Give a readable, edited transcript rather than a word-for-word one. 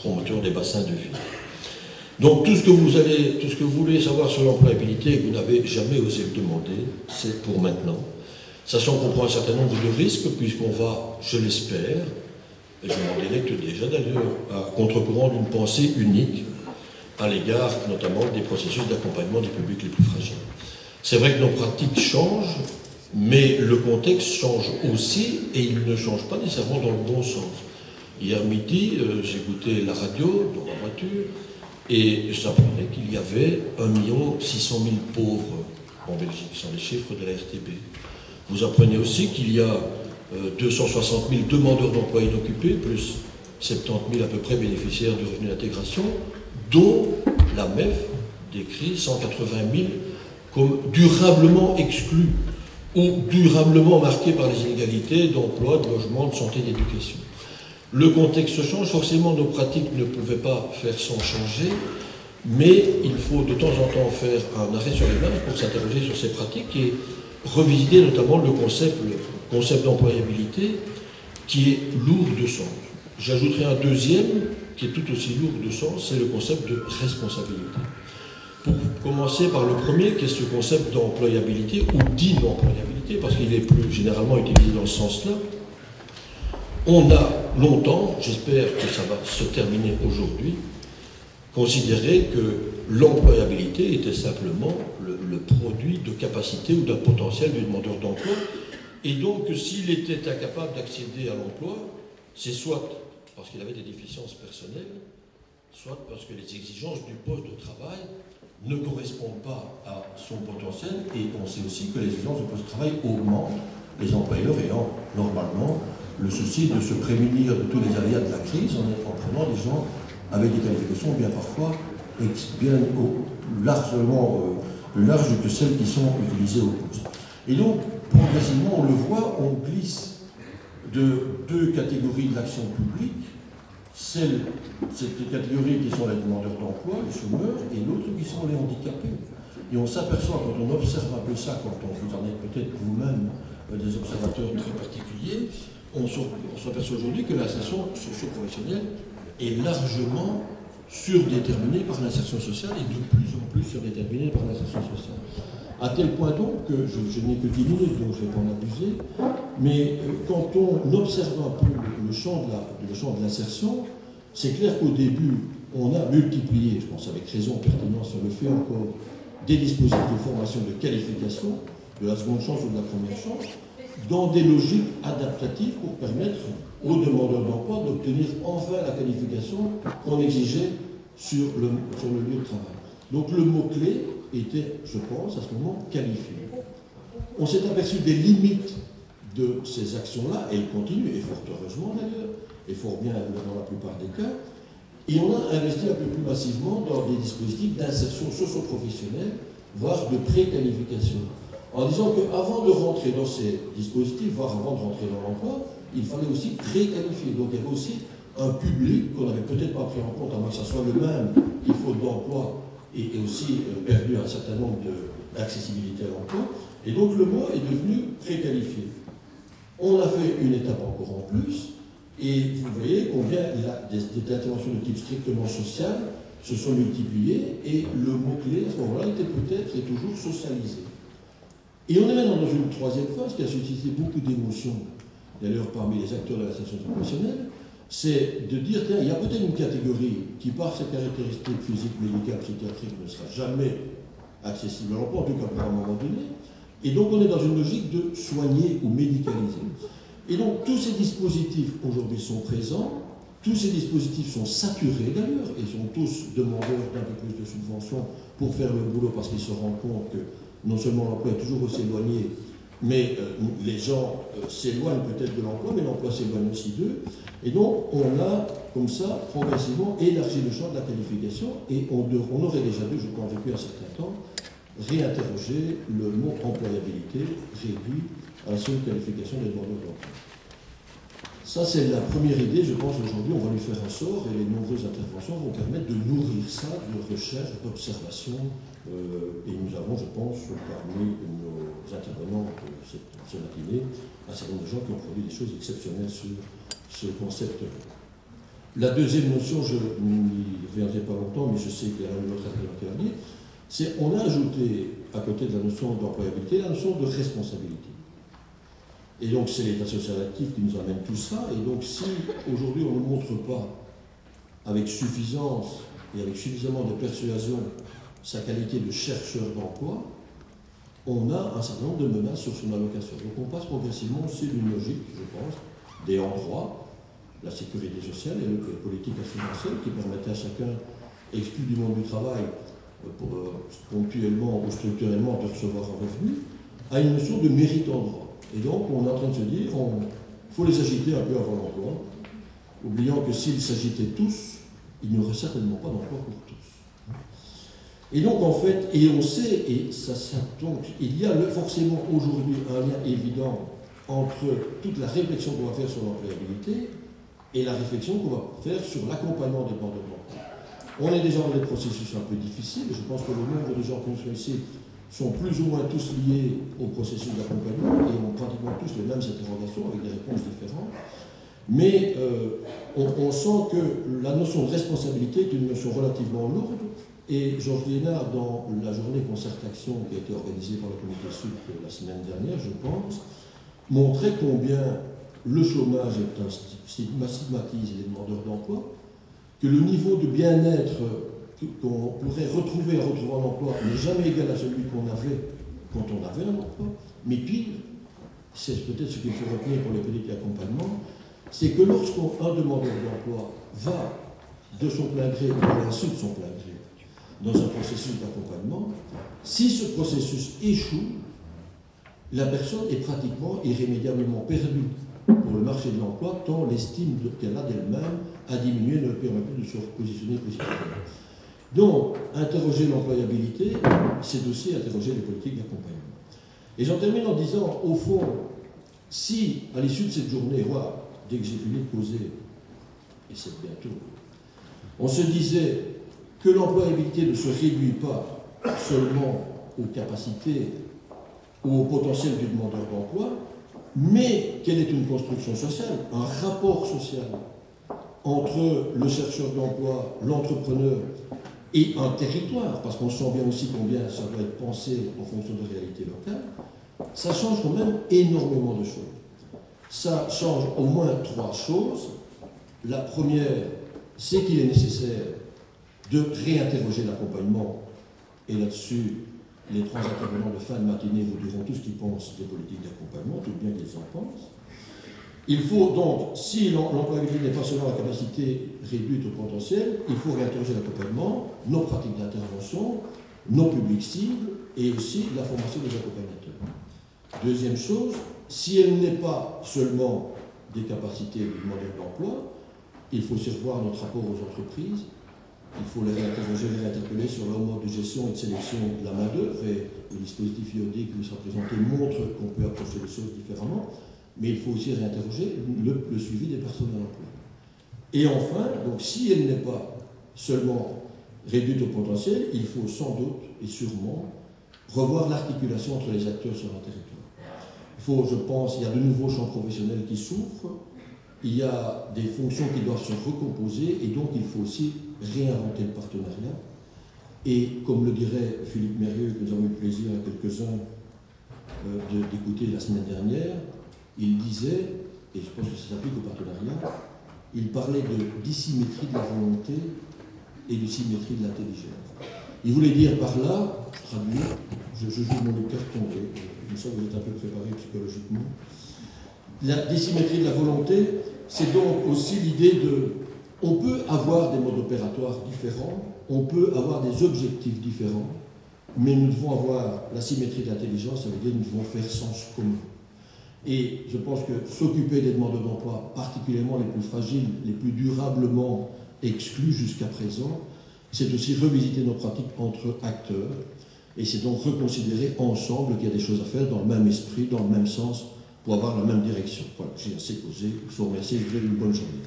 promoteur des bassins de vie. Donc tout ce que vous voulez savoir sur l'employabilité et que vous n'avez jamais osé le demander, c'est pour maintenant. Sachant qu'on prend un certain nombre de risques, puisqu'on va, je l'espère, et je m'en délecte déjà d'ailleurs, à contre-courant d'une pensée unique à l'égard notamment des processus d'accompagnement des publics les plus fragiles. C'est vrai que nos pratiques changent, mais le contexte change aussi, et il ne change pas nécessairement dans le bon sens. Hier midi, j'écoutais la radio dans ma voiture, et j'apprenais qu'il y avait 1 600 000 pauvres en Belgique, ce sont les chiffres de la RTB. Vous apprenez aussi qu'il y a 260 000 demandeurs d'emploi inoccupés, plus 70 000 à peu près bénéficiaires du revenu d'intégration, dont la MEF décrit 180 000 comme durablement exclus ou durablement marqués par les inégalités d'emploi, de logement, de santé, d'éducation. Le contexte change, forcément nos pratiques ne pouvaient pas faire sans changer, mais il faut de temps en temps faire un arrêt sur les mains pour s'interroger sur ces pratiques et revisiter notamment le concept d'employabilité qui est lourd de sens. J'ajouterai un deuxième qui est tout aussi lourd de sens, c'est le concept de responsabilité. Pour commencer par le premier, qui est ce concept d'employabilité ou d'inemployabilité, parce qu'il est plus généralement utilisé dans ce sens-là, on a longtemps, j'espère que ça va se terminer aujourd'hui, considéré que l'employabilité était simplement le produit de capacité ou d'un potentiel du demandeur d'emploi, et donc s'il était incapable d'accéder à l'emploi, c'est soit parce qu'il avait des déficiences personnelles, soit parce que les exigences du poste de travail ne correspondent pas à son potentiel, et on sait aussi que les exigences du poste de travail augmentent, les employeurs ayant normalement le souci de se prémunir de tous les aléas de la crise en prenant des gens avec des qualifications bien parfois bien largement plus larges que celles qui sont utilisées au poste. Et donc, progressivement, on le voit, on glisse de deux catégories de l'action publique, cette catégorie qui sont les demandeurs d'emploi, les chômeurs, et l'autre qui sont les handicapés. Et on s'aperçoit, quand on observe un peu ça, quand vous en êtes peut-être vous-même des observateurs très particuliers, on s'aperçoit aujourd'hui que l'insertion socio-professionnelle est largement surdéterminée par l'insertion sociale et de plus en plus surdéterminée par l'insertion sociale. À tel point donc que, je n'ai que 10 minutes, donc je ne vais pas en abuser, mais quand on observe un peu le champ de l'insertion, c'est clair qu'au début, on a multiplié, je pense avec raison, pertinence, on le fait encore, des dispositifs de formation de qualification, de la seconde chance ou de la première chance, dans des logiques adaptatives pour permettre aux demandeurs d'emploi d'obtenir enfin la qualification qu'on exigeait sur le lieu de travail. Donc le mot-clé était, je pense, à ce moment, qualifié. On s'est aperçu des limites de ces actions-là, et elles continuent, et fort heureusement d'ailleurs, et fort bien dans la plupart des cas, et on a investi un peu plus massivement dans des dispositifs d'insertion socio-professionnelle, voire de préqualification, en disant qu'avant de rentrer dans ces dispositifs, voire avant de rentrer dans l'emploi, il fallait aussi préqualifier. Donc il y avait aussi un public qu'on n'avait peut-être pas pris en compte, à moins que ce soit le même qu'il faut d'emploi, et aussi perdu un certain nombre d'accessibilité à l'emploi. Et donc le mot est devenu préqualifié. On a fait une étape encore en plus, et vous voyez combien des interventions de type strictement social se sont multipliées, et le mot-clé à ce moment-là était peut-être et toujours socialisé. Et on est maintenant dans une troisième phase qui a suscité beaucoup d'émotions, d'ailleurs parmi les acteurs de l'insertion professionnelle, c'est de dire, tiens, il y a peut-être une catégorie qui, par ses caractéristiques physiques, médicales, psychiatriques, ne sera jamais accessible à l'emploi, en tout cas pour un moment donné, et donc on est dans une logique de soigner ou médicaliser. Et donc tous ces dispositifs aujourd'hui sont présents, tous ces dispositifs sont saturés d'ailleurs, et sont tous demandeurs d'un peu plus de subventions pour faire le boulot parce qu'ils se rendent compte que non seulement l'emploi est toujours aussi éloigné, mais les gens s'éloignent peut-être de l'emploi, mais l'emploi s'éloigne aussi d'eux. Et donc, on a, comme ça, progressivement élargi le champ de la qualification, et on aurait déjà dû, je pense, depuis un certain temps, réinterroger le mot employabilité réduit à la seule qualification des demandeurs d'emploi. Ça, c'est la première idée. Je pense qu'aujourd'hui, on va lui faire un sort, et les nombreuses interventions vont permettre de nourrir ça de recherche, d'observation. Et nous avons, je pense, parmi nos intervenants de ce matinée, un certain nombre de gens qui ont produit des choses exceptionnelles sur ce concept-là. La deuxième notion, je n'y reviendrai pas longtemps, mais je sais qu'il y a un autre interlocuteur à dire, c'est qu'on a ajouté, à côté de la notion d'employabilité, la notion de responsabilité. Et donc c'est l'État social actif qui nous amène tout ça, et donc si aujourd'hui on ne montre pas avec suffisance et avec suffisamment de persuasion sa qualité de chercheur d'emploi, on a un certain nombre de menaces sur son allocation. Donc on passe progressivement aussi d'une logique, je pense, des endroits, la sécurité sociale et les politiques assurantielles qui permettaient à chacun, exclu du monde du travail, ponctuellement ou structurellement de recevoir un revenu, à une notion de mérite en droit. Et donc on est en train de se dire, il faut les agiter un peu avant l'emploi, oubliant que s'ils s'agitaient tous, il n'y aurait certainement pas d'emploi pour tous. Et donc en fait, et on sait, et donc, il y a forcément aujourd'hui un lien évident entre toute la réflexion qu'on va faire sur l'employabilité et la réflexion qu'on va faire sur l'accompagnement des demandeurs d'emploi. On est déjà dans des processus un peu difficiles, je pense que le nombre de gens qui sont ici sont plus ou moins tous liés au processus d'accompagnement et ont pratiquement tous les mêmes interrogations avec des réponses différentes. Mais on sent que la notion de responsabilité est une notion relativement lourde. Et Georges Liénard, dans la journée Concertation qui a été organisée par le Comité Sud la semaine dernière, je pense, montrait combien le chômage est un stigmatise les demandeurs d'emploi, que le niveau de bien-être qu'on pourrait retrouver en retrouvant l'emploi n'est jamais égal à celui qu'on avait quand on avait un emploi. Mais pire, c'est peut-être ce qu'il faut retenir pour les politiques d'accompagnement, c'est que lorsqu'un demandeur d'emploi va de son plein gré ou à l'insu de son plein gré dans un processus d'accompagnement, si ce processus échoue, la personne est pratiquement irrémédiablement perdue pour le marché de l'emploi, tant l'estime qu'elle a d'elle-même a diminué, ne le permet plus de se repositionner positivement. Donc, interroger l'employabilité, c'est aussi interroger les politiques d'accompagnement. Et j'en termine en disant, au fond, si, à l'issue de cette journée, voire dès que j'ai fini de causer, et c'est bientôt, on se disait que l'employabilité ne se réduit pas seulement aux capacités ou au potentiel du demandeur d'emploi, mais qu'elle est une construction sociale, un rapport social entre le chercheur d'emploi, l'entrepreneur et un territoire, parce qu'on sent bien aussi combien ça doit être pensé en fonction de réalités locales, ça change quand même énormément de choses. Ça change au moins trois choses. La première, c'est qu'il est nécessaire de réinterroger l'accompagnement, et là-dessus, les trois intervenants de fin de matinée vous diront tout ce qu'ils pensent des politiques d'accompagnement, tout bien qu'ils en pensent. Il faut donc, si l'employabilité n'est pas seulement la capacité réduite au potentiel, il faut réinterroger l'accompagnement, nos pratiques d'intervention, nos publics cibles, et aussi la formation des accompagnateurs. Deuxième chose, si elle n'est pas seulement des capacités du demandeur d'emploi, il faut aussi revoir notre rapport aux entreprises. Il faut les réinterroger, les réinterpeller sur leur mode de gestion et de sélection de la main-d'œuvre. Et le dispositif IOD qui nous sera présenté montre qu'on peut approcher les choses différemment. Mais il faut aussi réinterroger le suivi des personnes à l'emploi. Et enfin, donc, si elle n'est pas seulement réduite au potentiel, il faut sans doute et sûrement revoir l'articulation entre les acteurs sur un territoire. Il faut, je pense, il y a de nouveaux champs professionnels qui souffrent, il y a des fonctions qui doivent se recomposer, et donc il faut aussi réinventer le partenariat. Et comme le dirait Philippe Mérieux, que nous avons eu le plaisir à quelques-uns d'écouter la semaine dernière, il disait, et je pense que ça s'applique au partenariat, il parlait de dissymétrie de la volonté et de symétrie de l'intelligence. Il voulait dire par là, traduire, je joue mon carton, il me semble que vous êtes un peu préparé psychologiquement, la dissymétrie de la volonté, c'est donc aussi l'idée de, on peut avoir des modes opératoires différents, on peut avoir des objectifs différents, mais nous devons avoir la symétrie de l'intelligence, ça veut dire que nous devons faire sens commun. Et je pense que s'occuper des demandeurs d'emploi, particulièrement les plus fragiles, les plus durablement exclus jusqu'à présent, c'est aussi revisiter nos pratiques entre acteurs, et c'est donc reconsidérer ensemble qu'il y a des choses à faire dans le même esprit, dans le même sens, pour avoir la même direction. Voilà, j'ai assez causé, je vous remercie et je vous souhaite une bonne journée.